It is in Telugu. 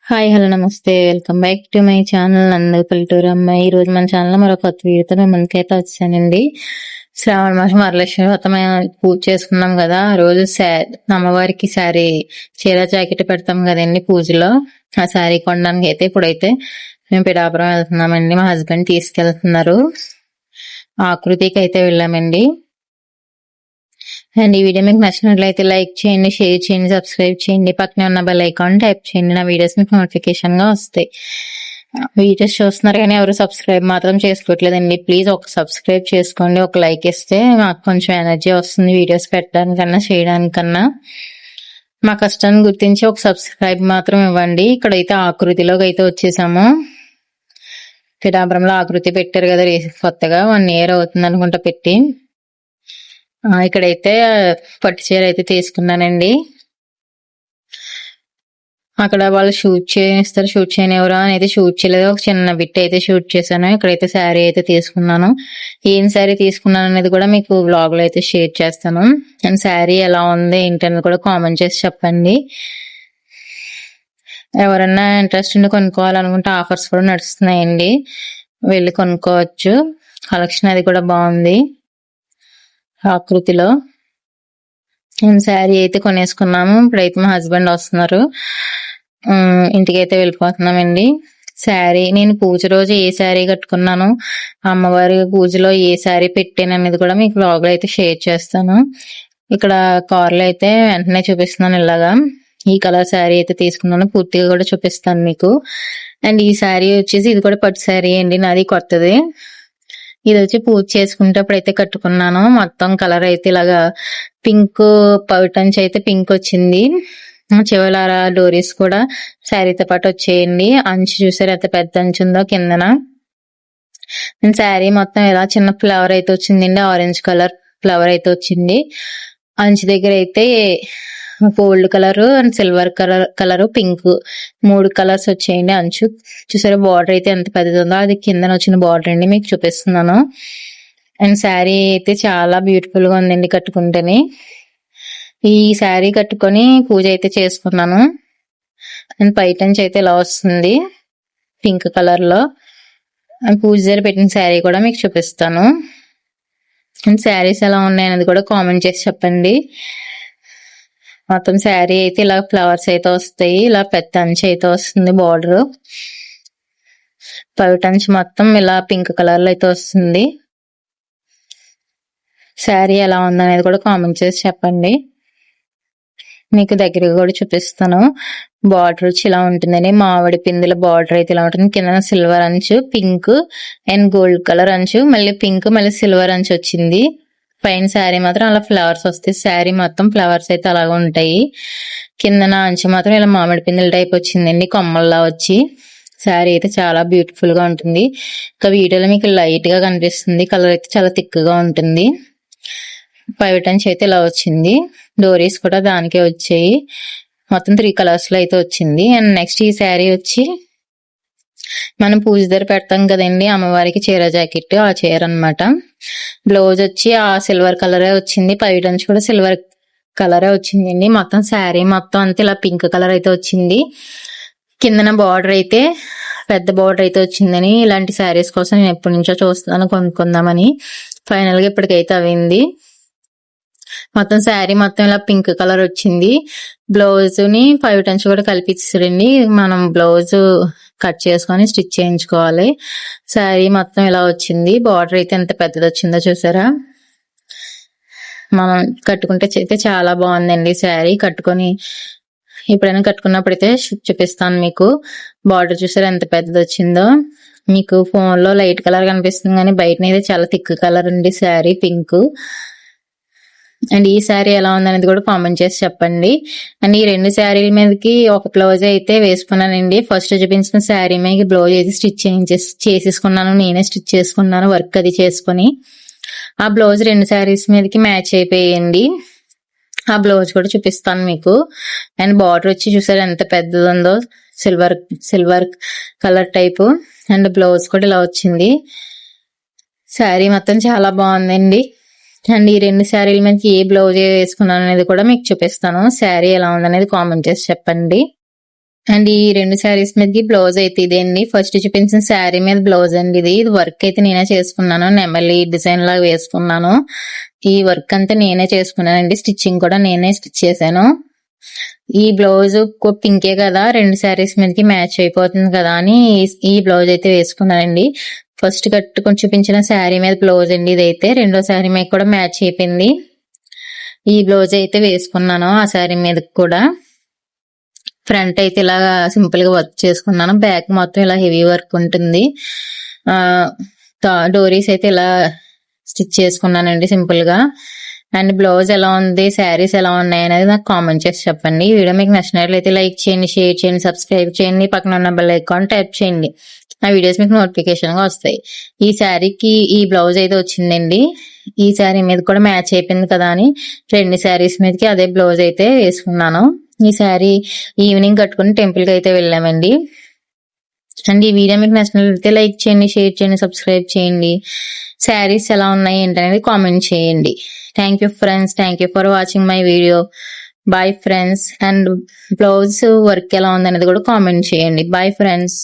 హాయ్ హలో నమస్తే welcome back to my channel నందు పల్లెటూరు అమ్మాయి. ఈ రోజు మన ఛానల్ లో మరో కొత్త వీడియోతో మేము ముందుకైతే వచ్చానండి. శ్రావణ మాసం వరలక్ష్మి వ్రతం పూజ చేసుకున్నాం కదా, ఆ రోజు అమ్మవారికి శారీ చీర జాకెట్ పెడతాం కదండి పూజలో. ఆ శారీ కొనడానికి అయితే ఇప్పుడైతే మేము పిఠాపురం వెళ్తున్నామండి. మా హస్బెండ్ తీసుకెళ్తున్నారు. ఆకృతికి అయితే వెళ్ళామండి. అండ్ ఈ వీడియో మీకు నచ్చినట్లయితే లైక్ చేయండి, షేర్ చేయండి, సబ్స్క్రైబ్ చేయండి, పక్కనే ఉన్న బెల్ ఐకాన్ టైప్ చేయండి. నా వీడియోస్ మీకు నోటిఫికేషన్ గా వస్తాయి. వీడియోస్ చూస్తున్నారు కానీ ఎవరు సబ్స్క్రైబ్ మాత్రం చేసుకోవట్లేదండి. ప్లీజ్ ఒక సబ్స్క్రైబ్ చేసుకోండి, ఒక లైక్ ఇస్తే మాకు కొంచెం ఎనర్జీ వస్తుంది వీడియోస్ పెట్టడానికన్నా చేయడానికన్నా. మా కష్టాన్ని గుర్తించి ఒక సబ్స్క్రైబ్ మాత్రం ఇవ్వండి. ఇక్కడైతే ఆకృతిలోకి అయితే వచ్చేసాము. పిఠాపురంలో ఆకృతి పెట్టారు కదా కొత్తగా, 1 year అవుతుంది అనుకుంటా పెట్టి. ఇక్కడైతే పట్టు చీర అయితే తీసుకున్నానండి. అక్కడ వాళ్ళు షూట్ చేస్తారు, షూట్ చేయనివ్వరు అని అయితే షూట్ చేయలేదు. ఒక చిన్న బిట్ అయితే షూట్ చేశాను. ఇక్కడైతే శారీ అయితే తీసుకున్నాను. ఏం శారీ తీసుకున్నాను అనేది కూడా మీకు వ్లాగ్ లో అయితే షేర్ చేస్తాను. అండ్ శారీ ఎలా ఉంది ఏంటనేది కూడా కామెంట్ చేసి చెప్పండి. ఎవరన్నా ఇంట్రెస్ట్ ఉండి కొనుక్కోవాలనుకుంటే ఆఫర్స్ కూడా నడుస్తున్నాయండి, వెళ్ళి కొనుక్కోవచ్చు. కలెక్షన్ అది కూడా బాగుంది. ఆకృతిలో శారీ అయితే కొనేసుకున్నాము. ఇప్పుడైతే మా హస్బెండ్ వస్తున్నారు, ఇంటికైతే వెళ్ళిపోతున్నామండి. శారీ నేను పూజ రోజు ఏ శారీ కట్టుకున్నాను, అమ్మవారి పూజలో ఏ శారీ పెట్టాను అనేది కూడా మీకు వ్లాగ్ లో అయితే షేర్ చేస్తాను. ఇక్కడ కార్లో అయితే వెంటనే చూపిస్తున్నాను. ఇలాగా ఈ కలర్ శారీ అయితే తీసుకున్నాను, పూర్తిగా కూడా చూపిస్తాను మీకు. అండ్ ఈ శారీ వచ్చేసి ఇది కూడా పట్టు శారీ అండి, నాది కొత్తది. ఇది వచ్చి పూజ చేసుకునేటప్పుడు అయితే కట్టుకున్నాను. మొత్తం కలర్ అయితే ఇలాగా పింక్, పౌటంచి అయితే పింక్ వచ్చింది. చివరాల డోరీస్ కూడా శారీతో పాటు వచ్చేయండి. అంచు చూసారు ఎంత పెద్ద అంచు ఉందో కిందన. శారీ మొత్తం ఇలా చిన్న ఫ్లవర్ అయితే వచ్చిందండి, ఆరెంజ్ కలర్ ఫ్లవర్ అయితే వచ్చింది. అంచు దగ్గర అయితే gold colour and silver colour pink 3 colours వచ్చాయండి. అంచు చూసారా, బార్డర్ అయితే ఎంత పెద్దది ఉందో, అది కిందన వచ్చిన బార్డర్ అండి, మీకు చూపిస్తున్నాను. అండ్ శారీ అయితే చాలా బ్యూటిఫుల్ గా ఉందండి కట్టుకుంటేనే. ఈ శారీ కట్టుకొని పూజ అయితే చేసుకున్నాను. అండ్ పైటంచి అయితే ఇలా వస్తుంది పింక్ కలర్ లో. అండ్ పూజ దగ్గర పెట్టిన శారీ కూడా మీకు చూపిస్తాను. అండ్ శారీస్ ఎలా ఉన్నాయనేది కూడా కామెంట్ చేసి చెప్పండి. మొత్తం శారీ అయితే ఇలా ఫ్లవర్స్ అయితే వస్తాయి, ఇలా పెద్ద అంచు అయితే వస్తుంది బార్డర్. పైటంచి మొత్తం ఇలా పింక్ కలర్ లో అయితే వస్తుంది. శారీ ఎలా ఉందనేది కూడా కామెంట్ చేసి చెప్పండి. మీకు దగ్గరగా కూడా చూపిస్తాను. బార్డర్ వచ్చి ఇలా ఉంటుందని, మామిడి పిందుల బార్డర్ అయితే ఇలా ఉంటుంది. కింద సిల్వర్ అంచు, పింక్ అండ్ గోల్డ్ కలర్ అంచు, మళ్ళీ పింక్ మళ్ళీ సిల్వర్ అంచు వచ్చింది. పైన శారీ మాత్రం అలా ఫ్లవర్స్ వస్తాయి. శారీ మొత్తం ఫ్లవర్స్ అయితే అలాగ ఉంటాయి. కిందన అంచు మాత్రం ఇలా మామిడి పిందుల టైప్ వచ్చిందండి, కొమ్మల్లా వచ్చి. శారీ అయితే చాలా బ్యూటిఫుల్ గా ఉంటుంది. ఇంకా వీడియోలో మీకు లైట్ గా కనిపిస్తుంది, కలర్ అయితే చాలా థిక్ గా ఉంటుంది. పైటంచి అయితే ఇలా వచ్చింది, డోరీస్ కూడా దానికే వచ్చాయి. మొత్తం 3 కలర్స్ లో అయితే వచ్చింది. అండ్ నెక్స్ట్ ఈ శారీ వచ్చి మనం పూజ దగ్గర పెడతాం కదండి అమ్మవారికి చీర జాకెట్, ఆ చీర అన్నమాట. బ్లౌజ్ వచ్చి ఆ సిల్వర్ కలరే వచ్చింది, పైటంచి కూడా సిల్వర్ కలరే వచ్చిందండి. మొత్తం శారీ మొత్తం అంతా ఇలా పింక్ కలర్ అయితే వచ్చింది. కిందన బార్డర్ అయితే పెద్ద బార్డర్ అయితే వచ్చిందని, ఇలాంటి శారీస్ కోసం నేను ఎప్పటి నుంచో చూస్తాను కొనుక్కుందామని. ఫైనల్ గా ఇప్పటికైతే అయింది. మొత్తం శారీ మొత్తం ఇలా పింక్ కలర్ వచ్చింది. బ్లౌజ్ ని పైటంచి కూడా కల్పించారండి. మనం బ్లౌజ్ కట్ చేసుకొని స్టిచ్ చేయించుకోవాలి. శారీ మొత్తం ఇలా వచ్చింది. బార్డర్ అయితే ఎంత పెద్దది వచ్చిందో చూసారా. మనం కట్టుకుంటే అయితే చాలా బాగుందండి శారీ. కట్టుకొని ఎప్పుడైనా కట్టుకున్నప్పుడు అయితే చూపిస్తాను మీకు. బార్డర్ చూసారా ఎంత పెద్దది వచ్చిందో. మీకు ఫోన్ లో లైట్ కలర్ కనిపిస్తుంది కానీ బయటనైతే చాలా థిక్ కలర్ ఉంది శారీ, పింక్. అండ్ ఈ శారీ ఎలా ఉందనేది కూడా కామెంట్ చేసి చెప్పండి. అండ్ ఈ 2 శారీల మీదకి ఒక బ్లౌజ్ అయితే వేసుకున్నానండి. ఫస్ట్ చూపించిన శారీ మీద బ్లౌజ్ అయితే స్టిచ్ చేసేసుకున్నాను, నేనే స్టిచ్ చేసుకున్నాను వర్క్ అది చేసుకుని. ఆ బ్లౌజ్ 2 శారీస్ మీదకి మ్యాచ్ అయిపోయింది. ఆ బ్లౌజ్ కూడా చూపిస్తాను మీకు. అండ్ బార్డర్ వచ్చి చూసారు ఎంత పెద్దది ఉందో, silver colour type. And blouse కూడా ఇలా వచ్చింది. శారీ మొత్తం చాలా బాగుందండి. అండ్ ఈ 2 శారీల మీద ఏ బ్లౌజ్ వేసుకున్నాను అనేది కూడా మీకు చూపిస్తాను. శారీ ఎలా ఉందనేది కామెంట్ చేసి చెప్పండి. అండ్ ఈ 2 శారీస్ మీదకి బ్లౌజ్ అయితే ఇదే అండి. ఫస్ట్ చూపించిన శారీ మీద బ్లౌజ్ అండి ఇది వర్క్ అయితే నేనే చేసుకున్నాను. నెమలి డిజైన్ లాగా వేసుకున్నాను. ఈ వర్క్ అంతా నేనే చేసుకున్నానండి. స్టిచ్చింగ్ కూడా నేనే స్టిచ్ చేశాను. ఈ బ్లౌజ్ పింకే కదా 2 శారీస్ మీదకి మ్యాచ్ అయిపోతుంది కదా అని ఈ బ్లౌజ్ అయితే వేసుకున్నానండి. ఫస్ట్ కట్టుకొని చూపించిన శారీ మీద బ్లౌజ్ అండి ఇదైతే. రెండో శారీ మీద కూడా మ్యాచ్ అయిపోయింది. ఈ బ్లౌజ్ అయితే వేసుకున్నాను ఆ శారీ మీద కూడా. ఫ్రంట్ అయితే ఇలా సింపుల్ గా వర్క్ చేసుకున్నాను. బ్యాక్ మొత్తం ఇలా హెవీ వర్క్ ఉంటుంది. డోరీస్ అయితే ఇలా స్టిచ్ చేసుకున్నానండి సింపుల్ గా. అండ్ బ్లౌజ్ ఎలా ఉంది, శారీస్ ఎలా ఉన్నాయి అనేది నాకు కామెంట్ చేసి చెప్పండి. ఈ వీడియో మీకు నచ్చినట్లయితే లైక్ చేయండి, షేర్ చేయండి, సబ్స్క్రైబ్ చేయండి, పక్కన ఉన్న బెల్ ఐకాన్ ట్యాప్ చేయండి. ఆ వీడియోస్ మీకు నోటిఫికేషన్ గా వస్తాయి. ఈ శారీకి ఈ బ్లౌజ్ అయితే వచ్చిందండి. ఈ శారీ మీద కూడా మ్యాచ్ అయిపోయింది కదా అని 2 శారీస్ మీదకి అదే బ్లౌజ్ అయితే వేసుకున్నాను. ఈ శారీ ఈవినింగ్ కట్టుకుని టెంపుల్ కి అయితే వెళ్ళామండి. అండ్ ఈ వీడియో మీకు నచ్చినట్లయితే లైక్ చేయండి, షేర్ చేయండి, సబ్స్క్రైబ్ చేయండి. శారీస్ ఎలా ఉన్నాయి ఏంటనేది కామెంట్ చేయండి. Thank you friends. Thank you for watching my video. Bye friends. And blouse work ఎలా ఉంది అనేది కూడా కామెంట్ చేయండి. Bye friends.